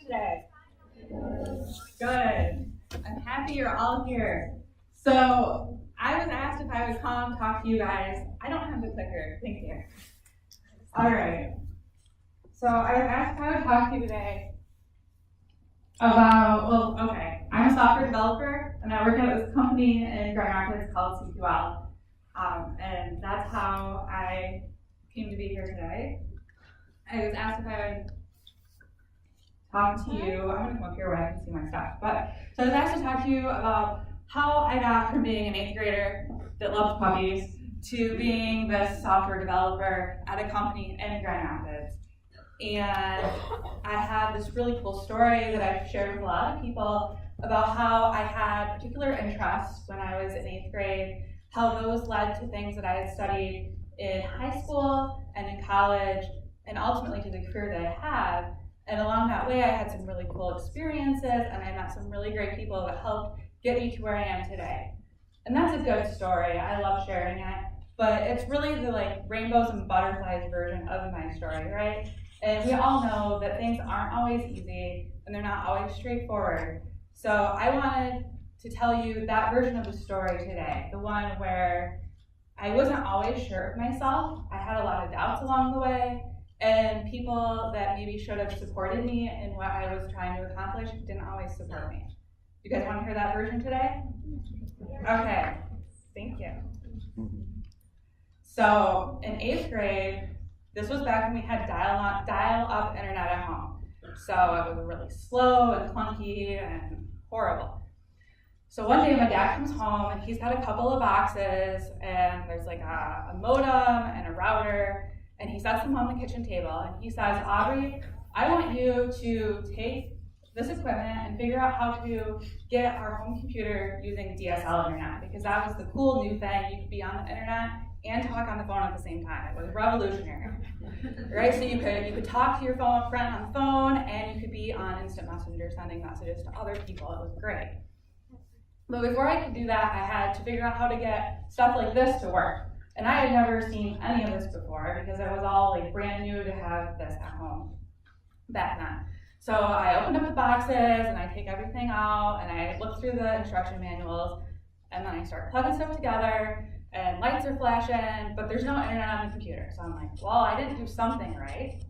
today? Good. I'm happy you're all here. So I was asked if I would come talk to you guys. I don't have the clicker. Thank you. All right. So I was asked if I would talk to you today about, I'm a software developer, and I work at this company in Grand Rapids called CQL. And that's how I came to be here today. I was asked if I would talk to you. I'm going to come up here where I can see my stuff. So I was asked to talk to you about how I got from being an 8th grader that loved puppies to being this software developer at a company in Grand Rapids. And I have this really cool story that I've shared with a lot of people about how I had particular interests when I was in 8th grade, how those led to things that I had studied in high school and in college, and ultimately to the career that I have. And along that way, I had some really cool experiences, and I met some really great people that helped get me to where I am today. And that's a good story. I love sharing it, but it's really the rainbows and butterflies version of my story, right? And we all know that things aren't always easy, and they're not always straightforward. So I wanted to tell you that version of the story today, the one where I wasn't always sure of myself. I had a lot of doubts along the way, and people that maybe should have supported me in what I was trying to accomplish didn't always support me. You guys want to hear that version today? Okay, thank you. So in 8th grade, this was back when we had dial-up internet at home. So it was really slow and clunky and horrible. So one day my dad comes home and he's got a couple of boxes, and there's a modem and a router, and he sets them on the kitchen table and he says, "Aubrey, I want you to take this equipment and figure out how to get our home computer using DSL internet, because that was the cool new thing. You could be on the internet and talk on the phone at the same time. It was revolutionary, right? So you could talk to your friend on the phone, and you could be on instant messenger sending messages to other people. It was great. But before I could do that, I had to figure out how to get stuff like this to work. And I had never seen any of this before, because it was all brand new to have this at home back then. So I opened up the boxes and I take everything out and I look through the instruction manuals, and then I start plugging stuff together, and lights are flashing, but there's no internet on the computer. So I'm like, well, I didn't do something right.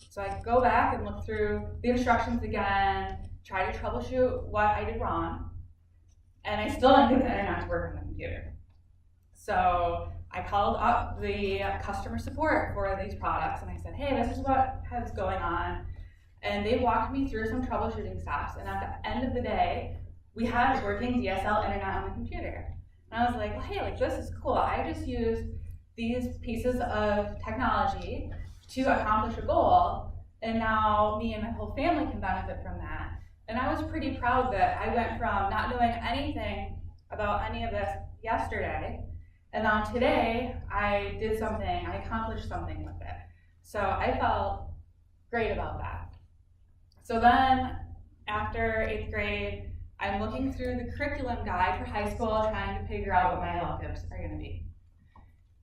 So I go back and look through the instructions again, try to troubleshoot what I did wrong, and I still didn't get the internet to work on the computer. So I called up the customer support for these products, and I said, hey, this is what is going on. And they walked me through some troubleshooting steps, and at the end of the day, we had working DSL internet on the computer. And I was like, well, hey, this is cool. I just used these pieces of technology to accomplish a goal, and now me and my whole family can benefit from that. And I was pretty proud that I went from not knowing anything about any of this yesterday, and now today I did something, I accomplished something with it. So I felt great about that. So then after 8th grade, I'm looking through the curriculum guide for high school, trying to figure out what my electives are going to be.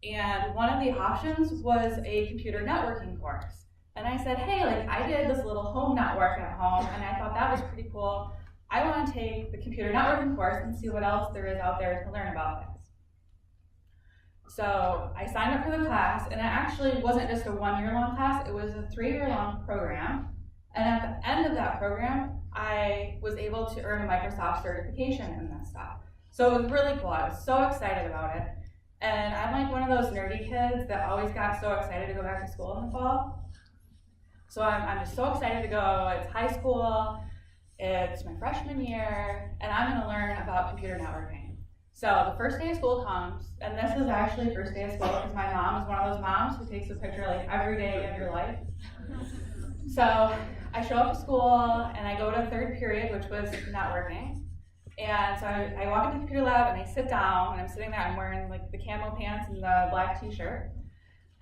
And one of the options was a computer networking course. And I said, hey, I did this little home network at home, and I thought that was pretty cool. I want to take the computer networking course and see what else there is out there to learn about this. So I signed up for the class, and it actually wasn't just a 1-year-long class, it was a 3-year-long program. And at the end of that program, I was able to earn a Microsoft certification in this stuff. So it was really cool. I was so excited about it. And I'm one of those nerdy kids that always got so excited to go back to school in the fall. So I'm just so excited to go. It's high school, it's my freshman year, and I'm gonna learn about computer networking. So the first day of school comes, and this is actually first day of school because my mom is one of those moms who takes a picture every day of your life. So I show up to school, and I go to 3rd period, which was networking. And so I walk into the computer lab, and I sit down, and I'm sitting there, I'm wearing the camo pants and the black t-shirt.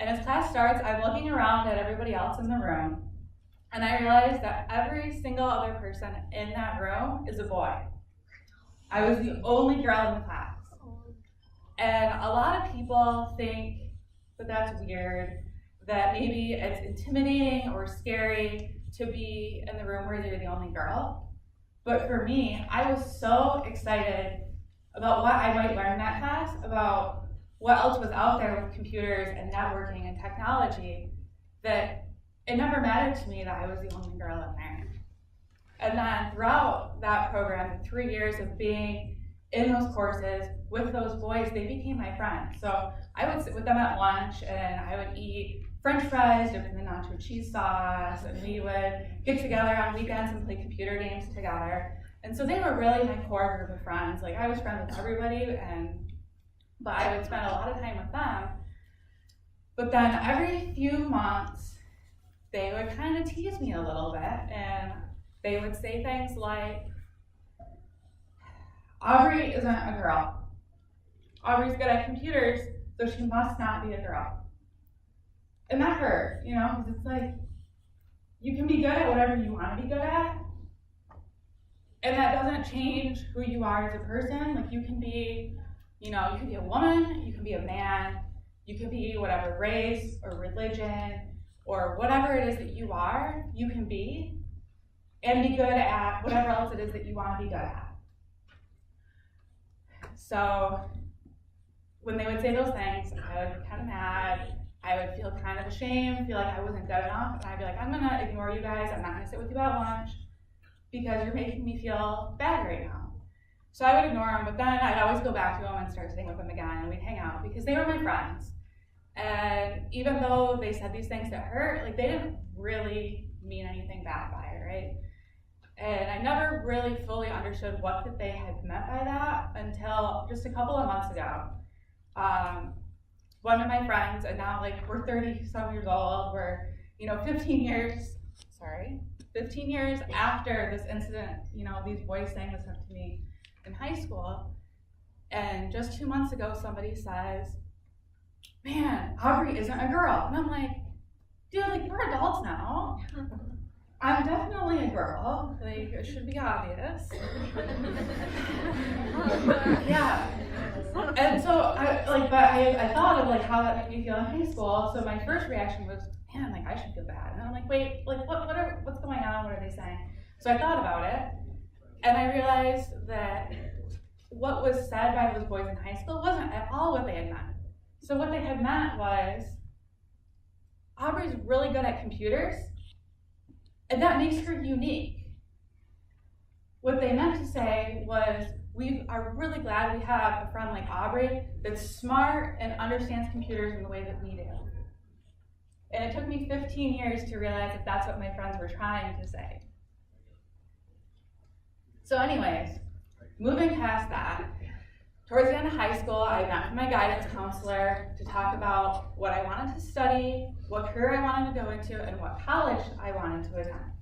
And as class starts, I'm looking around at everybody else in the room, and I realize that every single other person in that room is a boy. I was the only girl in the class. And a lot of people think that that's weird, that maybe it's intimidating or scary to be in the room where you're the only girl. But for me, I was so excited about what I might learn in that class, about what else was out there with computers and networking and technology, that it never mattered to me that I was the only girl in there. And then throughout that program, the 3 years of being in those courses with those boys, they became my friends. So I would sit with them at lunch and I would eat French fries dipped in the nacho cheese sauce, and we would get together on weekends and play computer games together. And so they were really my core group of friends. Like I was friends with everybody, but I would spend a lot of time with them. But then every few months, they would kind of tease me a little bit, and they would say things like, Aubrey isn't a girl. Aubrey's good at computers, so she must not be a girl. And that hurt, because it's like, you can be good at whatever you want to be good at, and that doesn't change who you are as a person. Like you can be, you can be a woman, you can be a man, you can be whatever race or religion or whatever it is that you are, you can be, and be good at whatever else it is that you want to be good at. So when they would say those things, I would be kind of mad. I would feel kind of ashamed, feel like I wasn't good enough, and I'd be like, I'm going to ignore you guys. I'm not going to sit with you at lunch because you're making me feel bad right now. So I would ignore them, but then I'd always go back to them and start sitting with them again, and we'd hang out because they were my friends. And even though they said these things that hurt, like they didn't really mean anything bad by it, right? And I never really fully understood what that they had meant by that until just a couple of months ago. One of my friends, and now like we're 30-some years old, we're 15 years after this incident, these boys saying this stuff to me in high school. And just 2 months ago, somebody says, man, Aubrey isn't a girl. And I'm like, dude, like we're adults now. I'm definitely a girl. Like it should be obvious. Yeah. And so I thought of like how that made me feel in high school. So my first reaction was, man, like I should feel bad. And I'm like, wait, like what's going on? What are they saying? So I thought about it, and I realized that what was said by those boys in high school wasn't at all what they had meant. So what they had meant was, Aubrey's really good at computers, and that makes her unique. What they meant to say was, we are really glad we have a friend like Aubrey that's smart and understands computers in the way that we do. And it took me 15 years to realize that that's what my friends were trying to say. So anyways, moving past that, towards the end of high school, I met with my guidance counselor to talk about what I wanted to study, what career I wanted to go into, and what college I wanted to attend.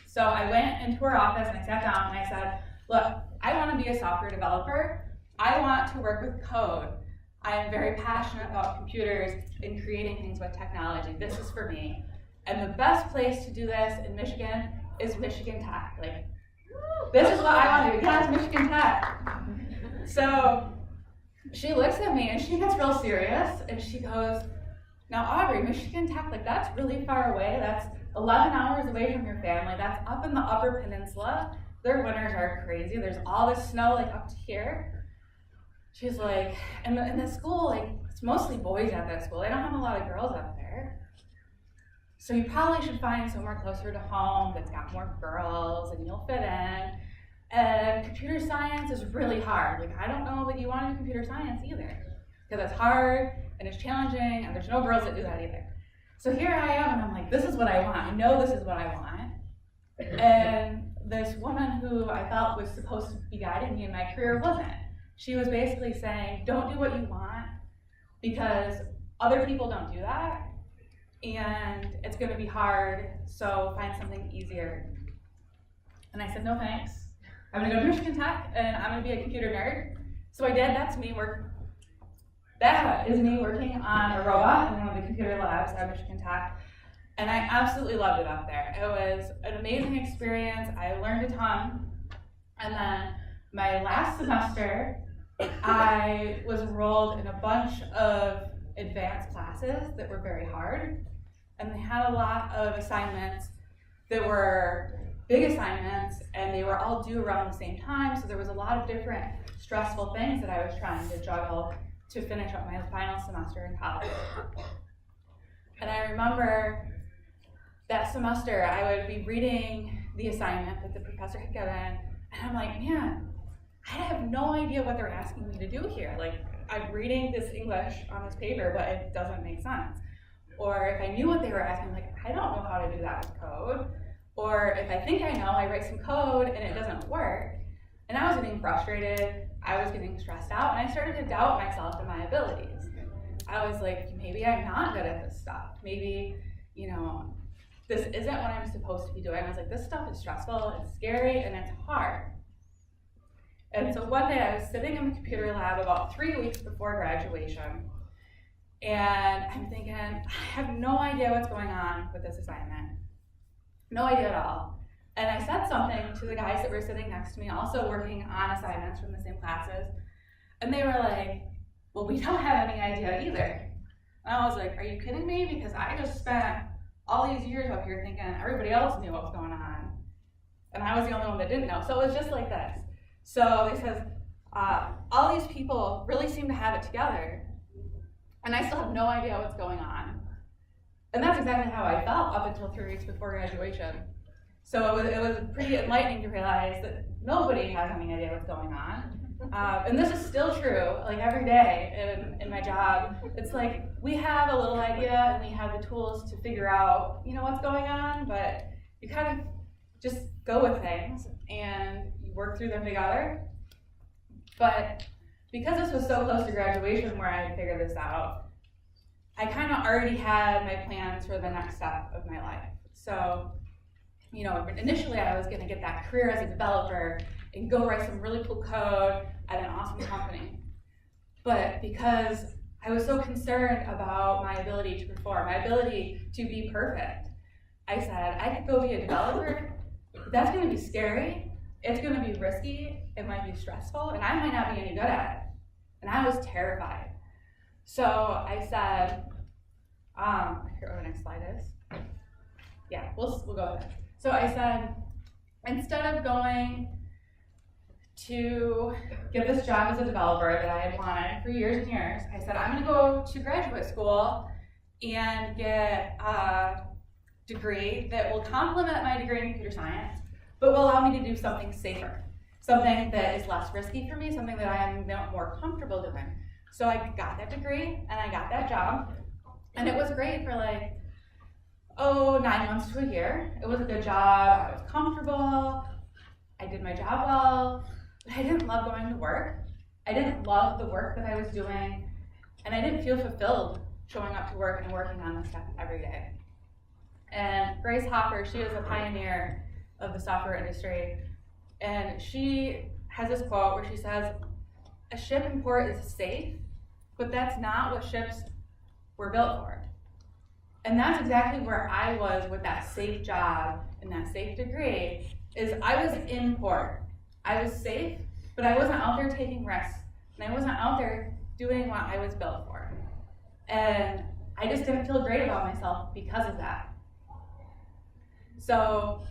So I went into her office and I sat down and I said, look, I want to be a software developer. I want to work with code. I am very passionate about computers and creating things with technology. This is for me. And the best place to do this in Michigan is Michigan Tech. Like, this is what I want to do. Yes, Michigan Tech. So she looks at me and she gets real serious and she goes, now Aubrey, Michigan Tech, like that's really far away. That's 11 hours away from your family. That's up in the Upper Peninsula. Their winters are crazy. There's all this snow like up to here. She's like, and the school, like it's mostly boys at that school. They don't have a lot of girls up there. So you probably should find somewhere closer to home that's got more girls and you'll fit in. And computer science is really hard. Like I don't know that you want to do computer science either, because it's hard and it's challenging and there's no girls that do that either. So here I am and I'm like, this is what I want. I know this is what I want. And this woman who I felt was supposed to be guiding me in my career wasn't. She was basically saying, don't do what you want because other people don't do that and it's going to be hard, so find something easier. And I said, no thanks. I'm going to go to Michigan Tech and I'm going to be a computer nerd. So I did. That is me working on a robot in one of the computer labs at Michigan Tech. And I absolutely loved it up there. It was an amazing experience. I learned a ton. And then my last semester, I was enrolled in a bunch of advanced classes that were very hard. And they had a lot of assignments that were big assignments, and they were all due around the same time, so there was a lot of different stressful things that I was trying to juggle to finish up my final semester in college. And I remember that semester I would be reading the assignment that the professor had given, and I'm like, man, I have no idea what they're asking me to do here. Like, I'm reading this English on this paper, but it doesn't make sense. Or if I knew what they were asking, like, I don't know how to do that with code. Or if I think I know, I write some code and it doesn't work. And I was getting frustrated, I was getting stressed out, and I started to doubt myself and my abilities. I was like, maybe I'm not good at this stuff. Maybe, this isn't what I'm supposed to be doing. I was like, this stuff is stressful, it's scary, and it's hard. And so one day I was sitting in the computer lab about 3 weeks before graduation, and I'm thinking, I have no idea what's going on with this assignment. No idea at all. And I said something to the guys that were sitting next to me, also working on assignments from the same classes, and they were like, well, we don't have any idea either. And I was like, are you kidding me? Because I just spent all these years up here thinking everybody else knew what was going on, and I was the only one that didn't know. So it was just like this. So it says, all these people really seem to have it together, and I still have no idea what's going on. And that's exactly how I felt up until 3 weeks before graduation. So it was pretty enlightening to realize that nobody has any idea what's going on. And this is still true, like every day in my job. It's like we have a little idea and we have the tools to figure out, what's going on, but you kind of just go with things and you work through them together. But because this was so close to graduation where I had figured this out, I kind of already had my plans for the next step of my life. So, initially I was going to get that career as a developer and go write some really cool code at an awesome company. But because I was so concerned about my ability to perform, my ability to be perfect, I said, I could go be a developer, but that's going to be scary, it's going to be risky, it might be stressful, and I might not be any good at it. And I was terrified. So I said, here, what the next slide is. Yeah, we'll go with it. So I said, instead of going to get this job as a developer that I had wanted for years and years, I said, I'm going to go to graduate school and get a degree that will complement my degree in computer science, but will allow me to do something safer, something that is less risky for me, something that I am more comfortable doing. So I got that degree and I got that job, and it was great for 9 months to a year. It was a good job, I was comfortable, I did my job well, but I didn't love going to work. I didn't love the work that I was doing, and I didn't feel fulfilled showing up to work and working on this stuff every day. And Grace Hopper, she is a pioneer of the software industry, and she has this quote where she says, a ship in port is safe, but that's not what ships were built for. And that's exactly where I was with that safe job and that safe degree, is I was in port. I was safe, but I wasn't out there taking risks, and I wasn't out there doing what I was built for. And I just didn't feel great about myself because of that. So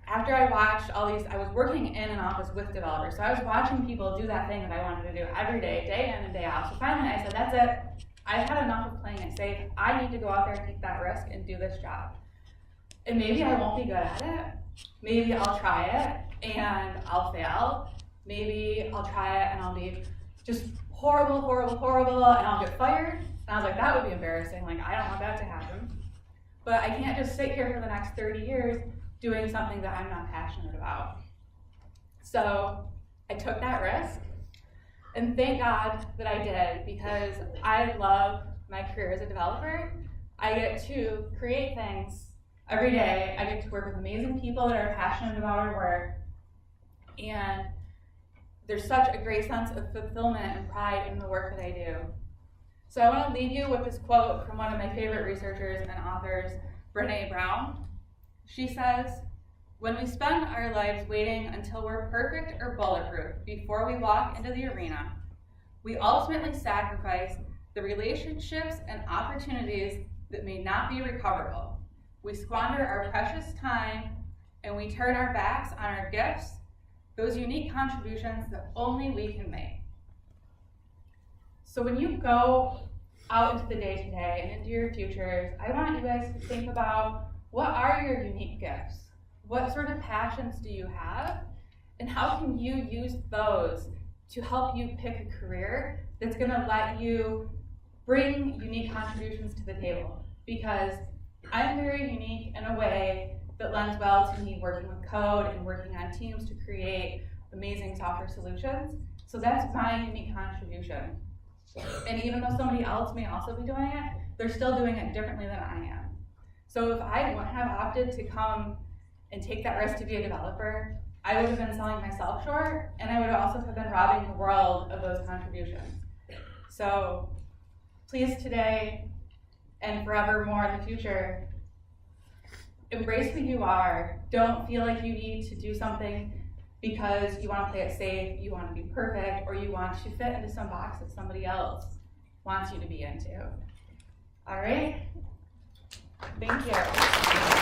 after I watched all these, I was working in an office with developers, so I was watching people do that thing that I wanted to do every day, day in and day out. So finally I said, that's it. I've had enough of playing it safe. I need to go out there and take that risk and do this job. And maybe I won't be good at it. Maybe I'll try it and I'll fail. Maybe I'll try it and I'll be just horrible, and I'll get fired. And I was like, that would be embarrassing. I don't want that to happen. But I can't just sit here for the next 30 years doing something that I'm not passionate about. So I took that risk, and thank God that I did, because I love my career as a developer. I get to create things every day. I get to work with amazing people that are passionate about our work, and there's such a great sense of fulfillment and pride in the work that I do. So I want to leave you with this quote from one of my favorite researchers and authors, Brené Brown. She says, when we spend our lives waiting until we're perfect or bulletproof before we walk into the arena, we ultimately sacrifice the relationships and opportunities that may not be recoverable. we squander our precious time, and we turn our backs on our gifts, those unique contributions that only we can make. So when you go out into the day-to-day and into your futures, I want you guys to think about, what are your unique gifts? What sort of passions do you have? And how can you use those to help you pick a career that's gonna let you bring unique contributions to the table? Because I'm very unique in a way that lends well to me working with code and working on teams to create amazing software solutions. So that's my unique contribution. And even though somebody else may also be doing it, they're still doing it differently than I am. So if I wouldn't have opted to come and take that risk to be a developer, I would have been selling myself short, and I would also have been robbing the world of those contributions. So please today and forevermore in the future, embrace who you are. Don't feel like you need to do something because you want to play it safe, you want to be perfect, or you want to fit into some box that somebody else wants you to be into. All right? Thank you.